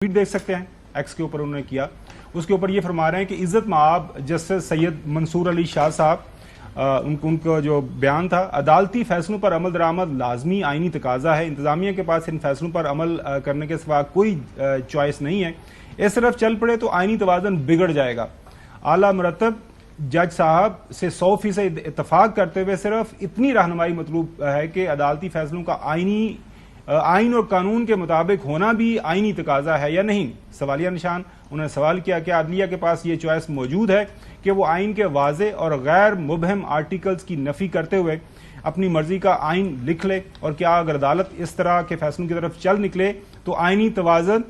Tweet देख सकते हैं, एक्स के ऊपर उन्होंने किया। उसके ऊपर ये फरमा रहे हैं कि इज्जत माब जस्टिस सैयद मंसूर अली शाह साहब, उनका जो बयान था, अदालती फैसलों पर अमल दरामद लाजमी आइनी तकाजा है। इंतजामिया के पास इन फैसलों पर अमल करने के सिवा कोई चॉइस नहीं है। इस तरफ चल पड़े तो आइनी तवाज़न बिगड़ जाएगा। आला मुरतब जज साहब से 100% इतफाक करते हुए सिर्फ इतनी रहनुमाई मतलूब है कि अदालती फैसलों का आइन और कानून के मुताबिक होना भी आइनी तकाजा है या नहीं, सवालिया निशान। उन्होंने सवाल किया कि अदलिया के पास ये चॉइस मौजूद है कि वो आइन के वाज़े और गैर मुबहम आर्टिकल्स की नफी करते हुए अपनी मर्जी का आइन लिख ले, और क्या अगर अदालत इस तरह के फैसलों की तरफ चल निकले तो आइनी तवाज़न,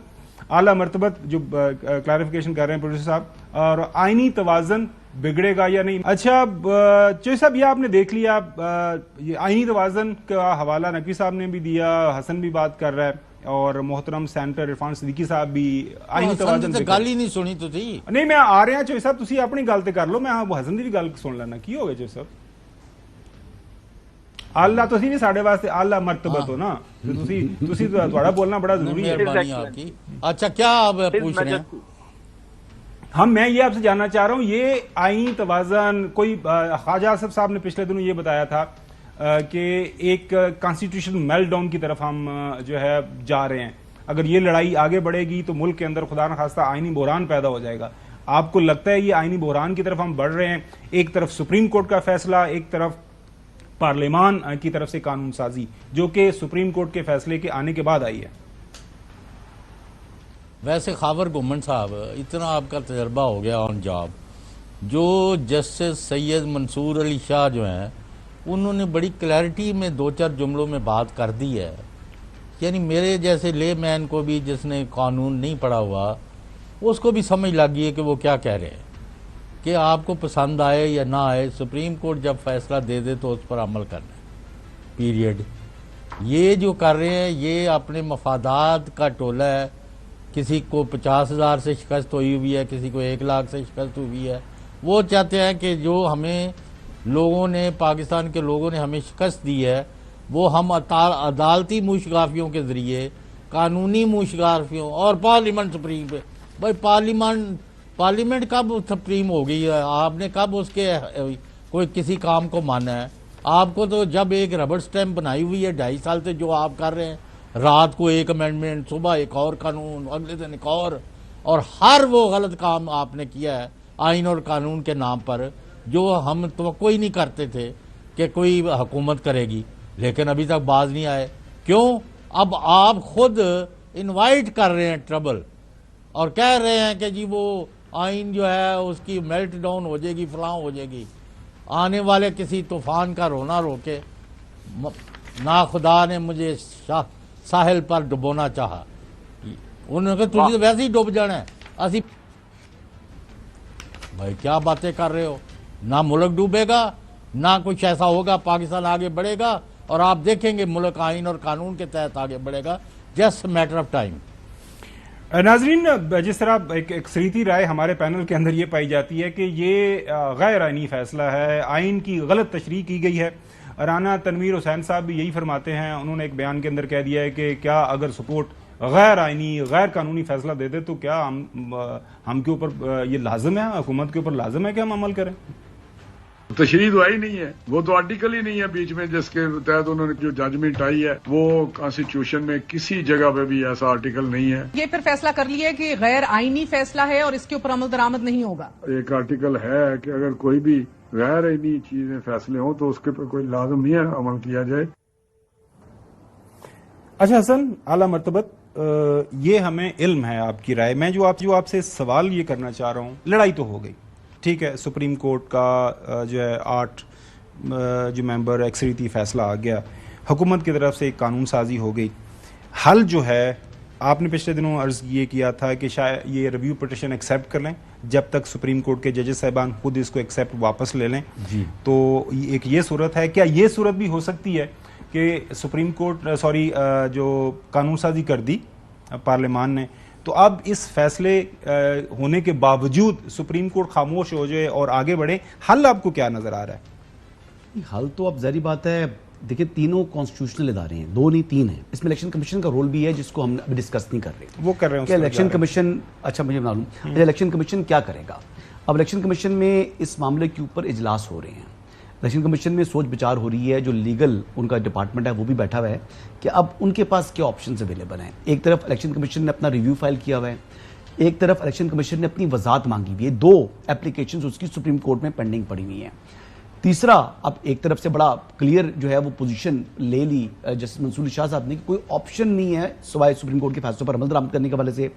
आला मरतबत जो क्लैरिफिकेशन कर रहे हैं प्रोड्यूसर साहब, और आइनी तवाज़न बिगड़ेगा या नहीं। अच्छा चौधरी साहब, ये आपने देख लिया, ये आइनी तवाज़न का हवाला नकवी साहब ने भी दिया, हसन भी बात कर रहा है, और मोहतरम सेनेटर इरफान सिद्दीकी साहब भी आइनी तवाज़न गल ही नहीं सुनी तो थी। नहीं, मैं आ रहा चौधरी साहब, तुसी अपनी गल ते कर लो, मैं हसन दी भी गल सुन लेना। की हो गया चौधरी साहब? आला तुसी भी साढ़े वास्ते आला मर्तबत हो ना, तुसी थोड़ा बोलना बड़ा जरूरी है। मेहरबानी आपकी। अच्छा, क्या आप पूछ रहे हैं? मैं ये आपसे जानना चाह रहा हूं, ये आईनी तवाज़न कोई ख्वाजा आसिफ साहब ने पिछले दिनों ये बताया था कि एक कॉन्स्टिट्यूशन मेल्टडाउन की तरफ हम जो है जा रहे हैं। अगर ये लड़ाई आगे बढ़ेगी तो मुल्क के अंदर खुदा न खास्ता आईनी बहरान पैदा हो जाएगा। आपको लगता है ये आईनी बहरान की तरफ हम बढ़ रहे हैं? एक तरफ सुप्रीम कोर्ट का फैसला, एक तरफ पार्लियामान की तरफ से कानून साजी, जो कि सुप्रीम कोर्ट के फैसले के आने के बाद आई है। वैसे खावर घुमन साहब, इतना आपका तजर्बा हो गया ऑन जॉब, जो जस्टिस सैयद मंसूर अली शाह जो हैं, उन्होंने बड़ी क्लैरिटी में 2-4 जुमलों में बात कर दी है। यानी मेरे जैसे ले मैन को भी, जिसने कानून नहीं पढ़ा हुआ, उसको भी समझ लग गई है कि वो क्या कह रहे हैं। कि आपको पसंद आए या ना आए, सुप्रीम कोर्ट जब फैसला दे दे तो उस पर अमल करना है, पीरियड। ये जो कर रहे हैं ये अपने मफादात का टोला है। किसी को 50,000 से शिकस्त हुई हुई है, किसी को 1 लाख से शिकस्त हुई है। वो चाहते हैं कि जो हमें लोगों ने, पाकिस्तान के लोगों ने हमें शिकस्त दी है, वो हम अदालती मुशगाफियों के ज़रिए, कानूनी मुशगाफियों और पार्लियामेंट सुप्रीम पे। भाई पार्लियामेंट कब सुप्रीम हो गई है? आपने कब उसके कोई किसी काम को माना है? आपको तो जब एक रबड़ स्टैम्प बनाई हुई है 2.5 साल से जो आप कर रहे हैं, रात को एक अमेंडमेंट, सुबह एक और कानून, अगले दिन एक और हर वो गलत काम आपने किया है आइन और कानून के नाम पर, जो हम तवक्को ही नहीं करते थे कि कोई हुकूमत करेगी। लेकिन अभी तक बाज नहीं आए। क्यों? अब आप खुद इनवाइट कर रहे हैं ट्रबल, और कह रहे हैं कि जी वो आइन जो है उसकी मेल्ट डाउन हो जाएगी, फलां हो जाएगी। आने वाले किसी तूफान का रोना रोके ना खुदा ने मुझे साहिल पर डुबोना चाहा। उन्होंने कहा तुझे तो वैसे ही डूब जाना है। असी भाई क्या बातें कर रहे हो? ना मुल्क डूबेगा, ना कुछ ऐसा होगा, पाकिस्तान आगे बढ़ेगा, और आप देखेंगे मुल्क आइन और कानून के तहत आगे बढ़ेगा। Just matter of time. नाजरीन, जिस तरह एक अक्सरीती राय हमारे पैनल के अंदर ये पाई जाती है कि ये गैर आइनी फैसला है, आइन की गलत तशरीह की गई है। राना तनवीर हुसैन साहब भी यही फरमाते हैं। उन्होंने एक बयान के अंदर कह दिया है कि क्या अगर सुप्रीम कोर्ट गैर आइनी, गैर कानूनी फैसला दे दे तो क्या हम के ऊपर ये लाजम है, हुकूमत के ऊपर लाजम है कि हम अमल करें? तशरीह तो आई नहीं है, वो तो आर्टिकल ही नहीं है बीच में जिसके तहत उन्होंने जो जजमेंट आई है, वो कॉन्स्टिट्यूशन में किसी जगह पे भी ऐसा आर्टिकल नहीं है। ये फिर फैसला कर लिया कि गैर आईनी फैसला है और इसके ऊपर अमल दरामद नहीं होगा। एक आर्टिकल है कि अगर कोई भी गैर आईनी चीजें फैसले हो तो उसके पर कोई लाजम नहीं है अमल किया जाए। अच्छा हसन, आला मर्तबत, ये हमें इल्म है आपकी राय। मैं जो आपसे सवाल ये करना चाह रहा हूँ, लड़ाई तो हो गई, ठीक है, सुप्रीम कोर्ट का जो है 8 जो मेंबर एक्सरीती फैसला आ गया, हुकूमत की तरफ से एक कानून साजी हो गई। हल जो है, आपने पिछले दिनों अर्ज ये किया था कि शायद ये रिव्यू पिटिशन एक्सेप्ट कर लें जब तक सुप्रीम कोर्ट के जजेस साहिबान खुद इसको एक्सेप्ट वापस ले लें जी। तो एक ये सूरत है, क्या ये सूरत भी हो सकती है कि सुप्रीम कोर्ट जो कानून साजी कर दी पार्लियामान ने, तो अब इस फैसले होने के बावजूद सुप्रीम कोर्ट खामोश हो जाए और आगे बढ़े? हल आपको क्या नजर आ रहा है? हल तो अब ज़ाहिर बात है देखिए तीनों कॉन्स्टिट्यूशनल इदारे हैं, दो नहीं तीन हैं. इसमें इलेक्शन कमीशन का रोल भी है जिसको हम अभी डिस्कस नहीं कर रहे. वो कर रहे हैं कि इलेक्शन कमीशन, अच्छा मुझे मालूम, इलेक्शन कमीशन क्या करेगा. अब इलेक्शन कमीशन में इस मामले के ऊपर इजलास हो रहे हैं. इलेक्शन कमीशन में सोच विचार हो रही है, जो लीगल उनका डिपार्टमेंट है वो भी बैठा हुआ है कि अब उनके पास क्या ऑप्शंस अवेलेबल हैं. एक तरफ इलेक्शन कमीशन ने अपना रिव्यू फाइल किया हुआ है, एक तरफ इलेक्शन कमीशन ने अपनी वजाहत मांगी हुई है. दो एप्लीकेशंस उसकी सुप्रीम कोर्ट में पेंडिंग पड़ी हुई हैं. तीसरा, अब एक तरफ से बड़ा क्लियर जो है वो पोजीशन ले ली जस्टिस मंसूर अली शाह साहब ने कि कोई ऑप्शन नहीं है सिवाय सुप्रीम कोर्ट के फैसलों पर अमल दरामद करने के हवाले से.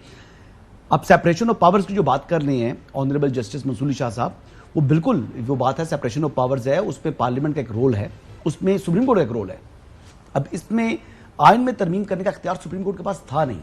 अब सेपरेशन ऑफ पावर्स की जो बात कर रहे हैं ऑनरेबल जस्टिस मंसूर अली शाह साहब, वो बिल्कुल वो बात है, सेपरेशन ऑफ पावर्स है, उसमें पार्लियामेंट का एक रोल है, उसमें सुप्रीम कोर्ट का एक रोल है. अब इसमें आइन में तरमीम करने का इख्तियार सुप्रीम कोर्ट के पास था नहीं,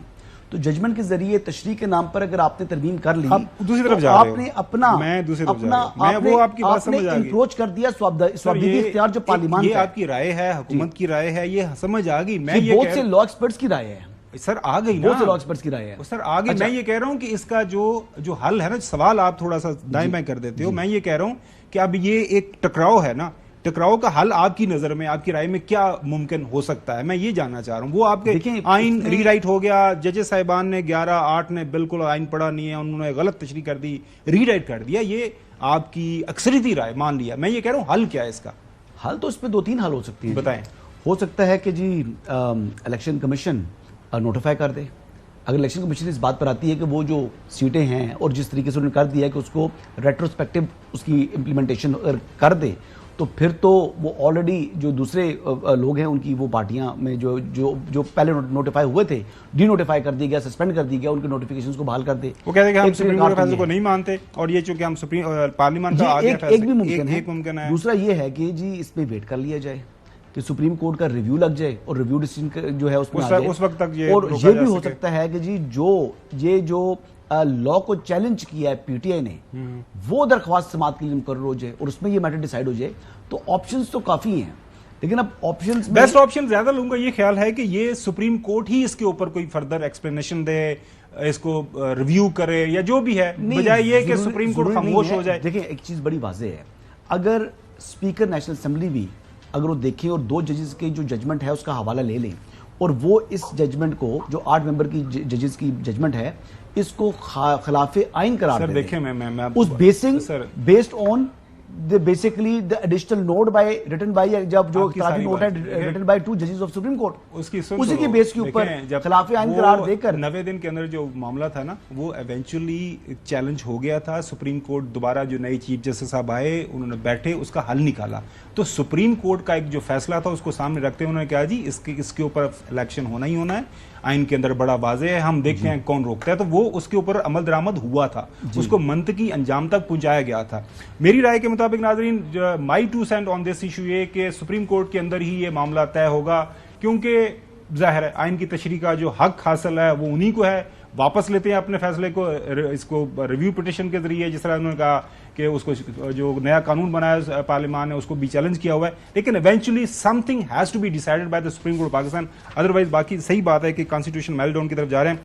तो जजमेंट के जरिए तशरीह के नाम पर अगर आपने तरमीम कर ली, आप दूसरी तरफ तो जा रहे हो. आपने अपना मैं दूसरी तरफ जा अपना रहा हूं. मैं वो आपकी बात समझ आ गई. इंक्रोच कर दिया स्वाभिधि इख्तियार जो पार्लियामान ये का है. आपकी राय है, हुकूमत की राय है, ये समझ आ गई. मैं ये ये बहुत कह से लॉ एक्सपर्ट्स की राय है, सर आ गई ना, बहुत से लॉ एक्सपर्ट्स की राय है. सर आगे अच्छा. मैं ये कह रहा हूं कि इसका जो हल है ना, सवाल आप थोड़ा सा दाएं बाएं कर देते हो. मैं ये कह रहा हूं कि अब ये एक टकराव है ना, टकराव का हल आपकी नजर में, आपकी राय में क्या मुमकिन हो सकता है, मैं ये जानना चाह रहा हूं. वो आपके देखिए, आइन रीराइट हो गया, जजेस साहिबान ने 11-8 ने बिल्कुल आइन पढ़ा नहीं है, उन्होंने गलत तशरीह कर दी, रीराइट कर दिया, ये आपकी अक्सरियती राय मान लिया. मैं ये कह रहा हूं हल क्या है इसका, हल तो इस पे दो तीन हल हो सकती हैं. बताएं. हो सकता है कि जी इलेक्शन कमीशन नोटिफाई कर दे. अगर इलेक्शन कमीशन इस बात पर आती है कि वो जो सीटें हैं और जिस तरीके से उन्होंने कर दिया है कि उसको रेट्रोस्पेक्टिव उसकी इम्प्लीमेंटेशन कर दे, तो फिर तो वो ऑलरेडी जो दूसरे लोग हैं उनकी वो पार्टियां में जो जो जो पहले नोटिफाई हुए थे, डी नोटिफाई कर दिया गया, सस्पेंड कर दिया गया, उनके नोटिफिकेशंस को बहाल कर दे. वो कहते हैं कि हम एक सुप्रीम तरीका कोर्ट के तो फैसले ये को है. नहीं मानते, और ये चूंकि हम सुप्रीम पार्लियामेंट का आ गया एक फैसला, भी मुमकिन है. एक मुमकिन है. दूसरा ये है कि जी इसमें वेट कर लिया जाए कि सुप्रीम कोर्ट का रिव्यू लग जाए और रिव्यू डिसीजन जो है उसमें आ जाए. उस वक्त तक ये और रोका ये जा भी हो सके. सकता है कि जी जो लॉ को चैलेंज किया है पीटीआई ने, वो दरख्वास्त समाअत के लिए मुकर्रर हो जाए और उसमें ये मैटर डिसाइड हो जाए. तो ऑप्शंस तो काफी हैं, लेकिन अब ऑप्शंस बेस्ट ऑप्शन ज्यादा लोगों का ये ख्याल है कि ये सुप्रीम कोर्ट ही इसके ऊपर कोई फर्दर एक्सप्लेनेशन दे, इसको रिव्यू करे या जो भी है, बजाय ये कि सुप्रीम कोर्ट खामोश हो जाए. देखिए एक चीज बड़ी वाज़ेह है, अगर स्पीकर नेशनल असेंबली भी अगर वो देखें और 2 जजेस के जो जजमेंट है उसका हवाला ले लें और वो इस जजमेंट को जो 8 मेंबर की जजेस की जजमेंट है इसको खिलाफ आइन करार सर दे देखें, मैं उस basing sir based on basically the additional note by written by, जब जो आपकी इख्तिलाफी सारी नोट बात, है रिटन बाय 2 जजेस ऑफ सुप्रीम कोर्ट, उसी उसी की बेस के ऊपर खिलाफ आइन करार देकर 90 दिन के अंदर जो मामला था ना, वो इवेंचुअली चैलेंज हो गया था. सुप्रीम कोर्ट दोबारा जो नए चीफ जस्टिस साहब आए, उन्होंने बैठे, उसका हल निकाला. तो सुप्रीम कोर्ट का एक जो फैसला था उसको सामने रखते हुए उन्होंने कहा जी इसके ऊपर इलेक्शन होना ही होना है, आइन के अंदर बड़ा वाज़ेह है, हम देखते हैं कौन रोकता है. तो वो उसके ऊपर अमल दरामद हुआ था, उसको मंतकी अंजाम तक पहुंचाया गया था. मेरी राय के मुताबिक नाज़रीन, माई 2 सेंट ऑन दिस इशू ये कि सुप्रीम कोर्ट के अंदर ही ये मामला तय होगा, क्योंकि जाहिर है आइन की तशरीह का जो हक हासिल है वो उन्हीं को है. वापस लेते हैं अपने फैसले को, इसको रिव्यू पिटिशन के जरिए, जिस तरह उन्होंने कहा कि उसको जो नया कानून बनाया पार्लियामान ने उसको भी चैलेंज किया हुआ है. लेकिन eventually something has to be decided by the supreme court of Pakistan. Otherwise बाकी सही बात है कि कॉन्स्टिट्यूशन मेल्टडाउन की तरफ जा रहे हैं.